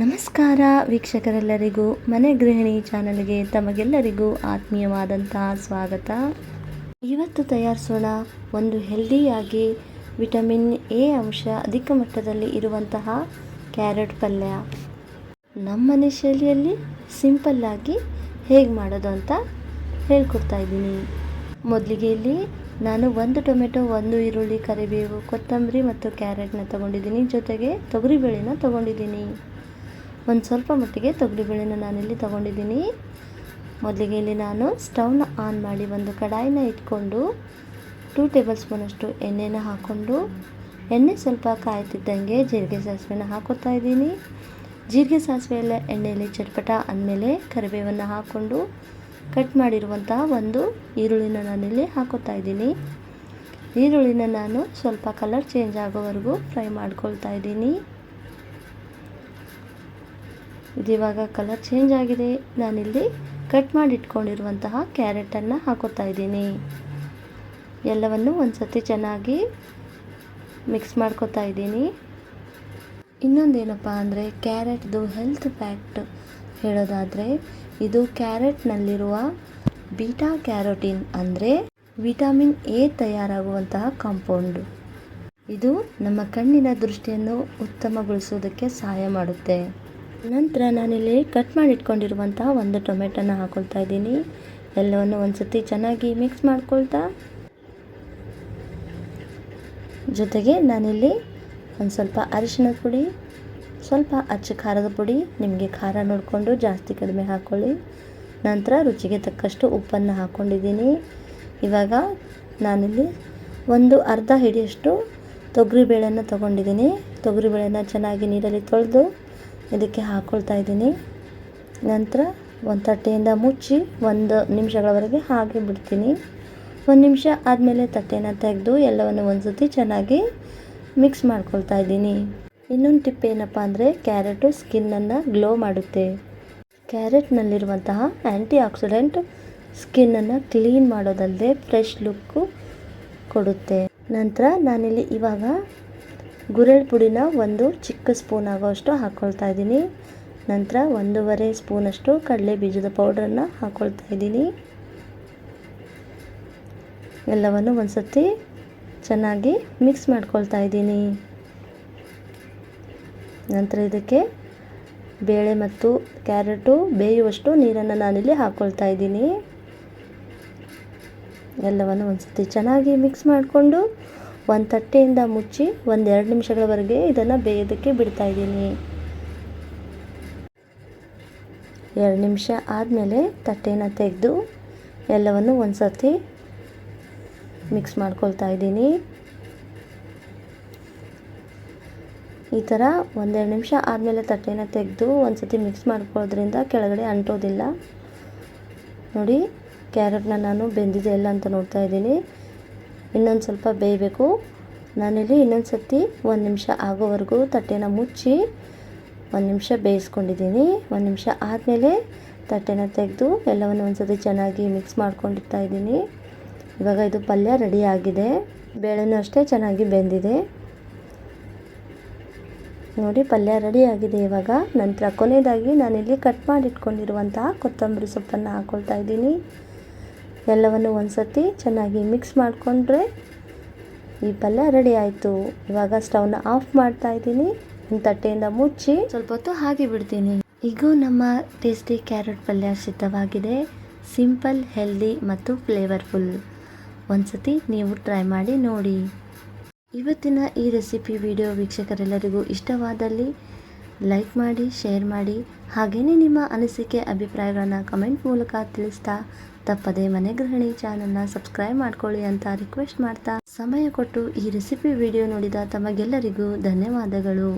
ನಮಸ್ಕಾರ ವೀಕ್ಷಕರೆಲ್ಲರಿಗೂ ಮನೆ ಗೃಹಿಣಿ ಚಾನಲ್ಗೆ ತಮಗೆಲ್ಲರಿಗೂ ಆತ್ಮೀಯವಾದಂತಹ ಸ್ವಾಗತ. ಇವತ್ತು ತಯಾರಿಸೋಣ ಒಂದು ಹೆಲ್ದಿಯಾಗಿ ವಿಟಮಿನ್ ಎ ಅಂಶ ಅಧಿಕ ಮಟ್ಟದಲ್ಲಿ ಇರುವಂತಹ ಕ್ಯಾರೆಟ್ ಪಲ್ಯ. ನಮ್ಮನೆ ಶೈಲಿಯಲ್ಲಿ ಸಿಂಪಲ್ಲಾಗಿ ಹೇಗೆ ಮಾಡೋದು ಅಂತ ಹೇಳ್ಕೊಡ್ತಾ ಇದ್ದೀನಿ. ಮೊದಲಿಗೆ ಇಲ್ಲಿ ನಾನು 1 ಟೊಮೆಟೊ, 1 ಈರುಳ್ಳಿ, ಕರಿಬೇವು, ಕೊತ್ತಂಬರಿ ಮತ್ತು ಕ್ಯಾರೆಟ್ನ ತೊಗೊಂಡಿದ್ದೀನಿ. ಜೊತೆಗೆ ತೊಗರಿಬೇಳೆನ ತೊಗೊಂಡಿದ್ದೀನಿ. ಒಂದು ಸ್ವಲ್ಪ ಮಟ್ಟಿಗೆ ತೊಗರಿಬೇಳೆನ ನಾನಿಲ್ಲಿ ತೊಗೊಂಡಿದ್ದೀನಿ. ಮೊದಲಿಗೆ ಇಲ್ಲಿ ನಾನು ಸ್ಟವ್ನ ಆನ್ ಮಾಡಿ ಒಂದು ಕಡಾಯಿನ ಇಟ್ಕೊಂಡು 2 ಟೇಬಲ್ ಸ್ಪೂನಷ್ಟು ಎಣ್ಣೆನ ಹಾಕ್ಕೊಂಡು ಎಣ್ಣೆ ಸ್ವಲ್ಪ ಕಾಯ್ತಿದ್ದಂಗೆ ಜೀರಿಗೆ ಸಾಸಿವೆನ ಹಾಕೋತಾ ಇದ್ದೀನಿ. ಜೀರಿಗೆ ಸಾಸಿವೆ ಎಲ್ಲ ಎಣ್ಣೆಯಲ್ಲಿ ಚಟ್ಪಟ ಅಂದಮೇಲೆ ಕರಿಬೇವನ್ನು ಹಾಕ್ಕೊಂಡು ಕಟ್ ಮಾಡಿರುವಂತಹ ಒಂದು ಈರುಳ್ಳಿನ ನಾನಿಲ್ಲಿ ಹಾಕೋತಾ ಇದ್ದೀನಿ. ಈರುಳ್ಳಿನ ನಾನು ಸ್ವಲ್ಪ ಕಲರ್ ಚೇಂಜ್ ಆಗೋವರೆಗೂ ಫ್ರೈ ಮಾಡ್ಕೊಳ್ತಾ ಇದ್ದೀನಿ. ಇದಿವಾಗ ಕಲರ್ ಚೇಂಜ್ ಆಗಿದೆ. ನಾನಿಲ್ಲಿ ಕಟ್ ಮಾಡಿ ಇಟ್ಕೊಂಡಿರುವಂತಹ ಕ್ಯಾರೆಟನ್ನು ಹಾಕೋತಾ ಇದ್ದೀನಿ. ಎಲ್ಲವನ್ನು ಒಂದು ಸತಿ ಚೆನ್ನಾಗಿ ಮಿಕ್ಸ್ ಮಾಡ್ಕೋತಾ ಇದ್ದೀನಿ. ಇನ್ನೊಂದೇನಪ್ಪ ಅಂದರೆ ಕ್ಯಾರೆಟ್ದು ಹೆಲ್ತ್ ಫ್ಯಾಕ್ಟ್ ಹೇಳೋದಾದರೆ ಇದು ಕ್ಯಾರೆಟ್ನಲ್ಲಿರುವ ಬೀಟಾ ಕ್ಯಾರೋಟಿನ್ ಅಂದರೆ ವಿಟಮಿನ್ ಎ ತಯಾರಾಗುವಂತಹ ಕಾಂಪೌಂಡು. ಇದು ನಮ್ಮ ಕಣ್ಣಿನ ದೃಷ್ಟಿಯನ್ನು ಉತ್ತಮಗೊಳಿಸೋದಕ್ಕೆ ಸಹಾಯ ಮಾಡುತ್ತೆ. ನಂತರ ನಾನಿಲ್ಲಿ ಕಟ್ ಮಾಡಿ ಇಟ್ಕೊಂಡಿರುವಂತಹ 1 ಟೊಮೆಟೊನ ಹಾಕೊಳ್ತಾ ಇದ್ದೀನಿ. ಎಲ್ಲವನ್ನು ಒಂದು ಸತಿ ಚೆನ್ನಾಗಿ ಮಿಕ್ಸ್ ಮಾಡ್ಕೊಳ್ತಾ ಜೊತೆಗೆ ನಾನಿಲ್ಲಿ ಒಂದು ಸ್ವಲ್ಪ ಅರಿಶಿಣದ ಪುಡಿ, ಸ್ವಲ್ಪ ಅಚ್ಚ ಖಾರದ ಪುಡಿ, ನಿಮಗೆ ಖಾರ ನೋಡಿಕೊಂಡು ಜಾಸ್ತಿ ಕಡಿಮೆ ಹಾಕ್ಕೊಳ್ಳಿ. ನಂತರ ರುಚಿಗೆ ತಕ್ಕಷ್ಟು ಉಪ್ಪನ್ನು ಹಾಕ್ಕೊಂಡಿದ್ದೀನಿ. ಇವಾಗ ನಾನಿಲ್ಲಿ ಒಂದು ಅರ್ಧ ಹಿಡಿಯಷ್ಟು ತೊಗರಿಬೇಳೆನ ತೊಗೊಂಡಿದ್ದೀನಿ. ತೊಗರಿಬೇಳೆನ ಚೆನ್ನಾಗಿ ನೀರಲ್ಲಿ ತೊಳೆದು ಇದಕ್ಕೆ ಹಾಕ್ಕೊಳ್ತಾ ಇದ್ದೀನಿ. ನಂತರ ಒಂದು ತಟ್ಟೆಯಿಂದ ಮುಚ್ಚಿ 1 ನಿಮಿಷಗಳವರೆಗೆ ಹಾಗೆ ಬಿಡ್ತೀನಿ. 1 ನಿಮಿಷ ಆದಮೇಲೆ ತಟ್ಟೆನ ತೆಗೆದು ಎಲ್ಲವನ್ನು ಒಂದು ಸತಿ ಚೆನ್ನಾಗಿ ಮಿಕ್ಸ್ ಮಾಡ್ಕೊಳ್ತಾ ಇದ್ದೀನಿ. ಇನ್ನೊಂದು ಟಿಪ್ ಏನಪ್ಪ ಅಂದರೆ ಕ್ಯಾರೆಟು ಸ್ಕಿನ್ನನ್ನು ಗ್ಲೋ ಮಾಡುತ್ತೆ. ಕ್ಯಾರೆಟ್ನಲ್ಲಿರುವಂತಹ ಆ್ಯಂಟಿ ಆಕ್ಸಿಡೆಂಟ್ ಸ್ಕಿನ್ನನ್ನು ಕ್ಲೀನ್ ಮಾಡೋದಲ್ಲದೆ ಫ್ರೆಶ್ ಲುಕ್ಕು ಕೊಡುತ್ತೆ. ನಂತರ ನಾನಿಲ್ಲಿ ಇವಾಗ ಗುರೆಳ್ ಪುಡಿನ 1 ಚಿಕ್ಕ ಸ್ಪೂನ್ ಆಗೋಷ್ಟು ಹಾಕ್ಕೊಳ್ತಾ ಇದ್ದೀನಿ. ನಂತರ 1.5 ಸ್ಪೂನಷ್ಟು ಕಡಲೆ ಬೀಜದ ಪೌಡ್ರನ್ನು ಹಾಕ್ಕೊಳ್ತಾ ಇದ್ದೀನಿ. ಎಲ್ಲವನ್ನು ಒಂದು ಸತಿ ಚೆನ್ನಾಗಿ ಮಿಕ್ಸ್ ಮಾಡ್ಕೊಳ್ತಾ ಇದ್ದೀನಿ. ನಂತರ ಇದಕ್ಕೆ ಬೇಳೆ ಮತ್ತು ಕ್ಯಾರೆಟು ಬೇಯುವಷ್ಟು ನೀರನ್ನು ನಾನಿಲ್ಲಿ ಹಾಕ್ಕೊಳ್ತಾ ಇದ್ದೀನಿ. ಎಲ್ಲವನ್ನು ಒಂದು ಸತಿ ಚೆನ್ನಾಗಿ ಮಿಕ್ಸ್ ಮಾಡಿಕೊಂಡು ಒಂದು ತಟ್ಟೆಯಿಂದ ಮುಚ್ಚಿ 1-2 ನಿಮಿಷಗಳವರೆಗೆ ಇದನ್ನು ಬೇಯೋದಕ್ಕೆ ಬಿಡ್ತಾ ಇದ್ದೀನಿ. 2 ನಿಮಿಷ ಆದಮೇಲೆ ತಟ್ಟೆನ ತೆಗೆದು ಎಲ್ಲವನ್ನು ಒಂದು ಸರ್ತಿ ಮಿಕ್ಸ್ ಮಾಡ್ಕೊಳ್ತಾ ಇದ್ದೀನಿ. ಈ ಥರ 1-2 ನಿಮಿಷ ಆದಮೇಲೆ ತಟ್ಟೆನ ತೆಗೆದು ಒಂದು ಸತಿ ಮಿಕ್ಸ್ ಮಾಡ್ಕೊಳ್ಳೋದ್ರಿಂದ ಕೆಳಗಡೆ ಅಂಟೋದಿಲ್ಲ. ನೋಡಿ, ಕ್ಯಾರೆಟ್ನ ನಾನು ಬೆಂದಿದೆ ಎಲ್ಲ ಅಂತ ನೋಡ್ತಾ ಇದ್ದೀನಿ. ಇನ್ನೊಂದು ಸ್ವಲ್ಪ ಬೇಯಬೇಕು. ನಾನಿಲ್ಲಿ ಇನ್ನೊಂದು ಸರ್ತಿ 1 ನಿಮಿಷ ಆಗೋವರೆಗೂ ತಟ್ಟೆನ ಮುಚ್ಚಿ 1 ನಿಮಿಷ ಬೇಯಿಸ್ಕೊಂಡಿದ್ದೀನಿ. 1 ನಿಮಿಷ ಆದಮೇಲೆ ತಟ್ಟೆನ ತೆಗೆದು ಎಲ್ಲವನ್ನು ಒಂದು ಸರ್ತಿ ಚೆನ್ನಾಗಿ ಮಿಕ್ಸ್ ಮಾಡ್ಕೊಂಡಿರ್ತಾ ಇದ್ದೀನಿ. ಇವಾಗ ಇದು ಪಲ್ಯ ರೆಡಿ ಆಗಿದೆ. ಬೇಳೆನೂ ಅಷ್ಟೇ ಚೆನ್ನಾಗಿ ಬೆಂದಿದೆ. ನೋಡಿ, ಪಲ್ಯ ರೆಡಿ ಆಗಿದೆ ಇವಾಗ. ನಂತರ ಕೊನೆಯದಾಗಿ ನಾನಿಲ್ಲಿ ಕಟ್ ಮಾಡಿ ಇಟ್ಕೊಂಡಿರುವಂತಹ ಕೊತ್ತಂಬರಿ ಸೊಪ್ಪನ್ನು ಹಾಕ್ಕೊಳ್ತಾ ಇದ್ದೀನಿ. ಎಲ್ಲವನ್ನು ಒಂದು ಸರ್ತಿ ಚೆನ್ನಾಗಿ ಮಿಕ್ಸ್ ಮಾಡಿಕೊಂಡ್ರೆ ಈ ಪಲ್ಯ ರೆಡಿ ಆಯಿತು. ಇವಾಗ ಸ್ಟವ್ನ ಆಫ್ ಮಾಡ್ತಾ ಇದ್ದೀನಿ. ಒಂದು ತಟ್ಟೆಯಿಂದ ಮುಚ್ಚಿ ಸ್ವಲ್ಪ ಹೊತ್ತು ಹಾಗೆ ಬಿಡ್ತೀನಿ. ಈಗ ನಮ್ಮ ಟೇಸ್ಟಿ ಕ್ಯಾರೆಟ್ ಪಲ್ಯ ಸಿದ್ಧವಾಗಿದೆ. ಸಿಂಪಲ್, ಹೆಲ್ದಿ ಮತ್ತು ಫ್ಲೇವರ್ಫುಲ್. ಒಂದು ಸತಿ ನೀವು ಟ್ರೈ ಮಾಡಿ ನೋಡಿ. ಇವತ್ತಿನ ಈ ರೆಸಿಪಿ ವಿಡಿಯೋ ವೀಕ್ಷಕರೆಲ್ಲರಿಗೂ ಇಷ್ಟವಾದಲ್ಲಿ ಲೈಕ್ ಮಾಡಿ, ಶೇರ್ ಮಾಡಿ. ಹಾಗೆಯೇ ನಿಮ್ಮ ಅನಿಸಿಕೆ, ಅಭಿಪ್ರಾಯಗಳನ್ನು ಕಮೆಂಟ್ ಮೂಲಕ ತಿಳಿಸ್ತಾ ತಪ್ಪದೆ ಮನೆ ಗೃಹಿಣಿ ಚಾನಲ್ನ ಸಬ್ಸ್ಕ್ರೈಬ್ ಮಾಡ್ಕೊಳ್ಳಿ ಅಂತ ರಿಕ್ವೆಸ್ಟ್ ಮಾಡ್ತಾ, ಸಮಯ ಕೊಟ್ಟು ಈ ರೆಸಿಪಿ ವಿಡಿಯೋ ನೋಡಿದ ತಮಗೆಲ್ಲರಿಗೂ ಧನ್ಯವಾದಗಳು.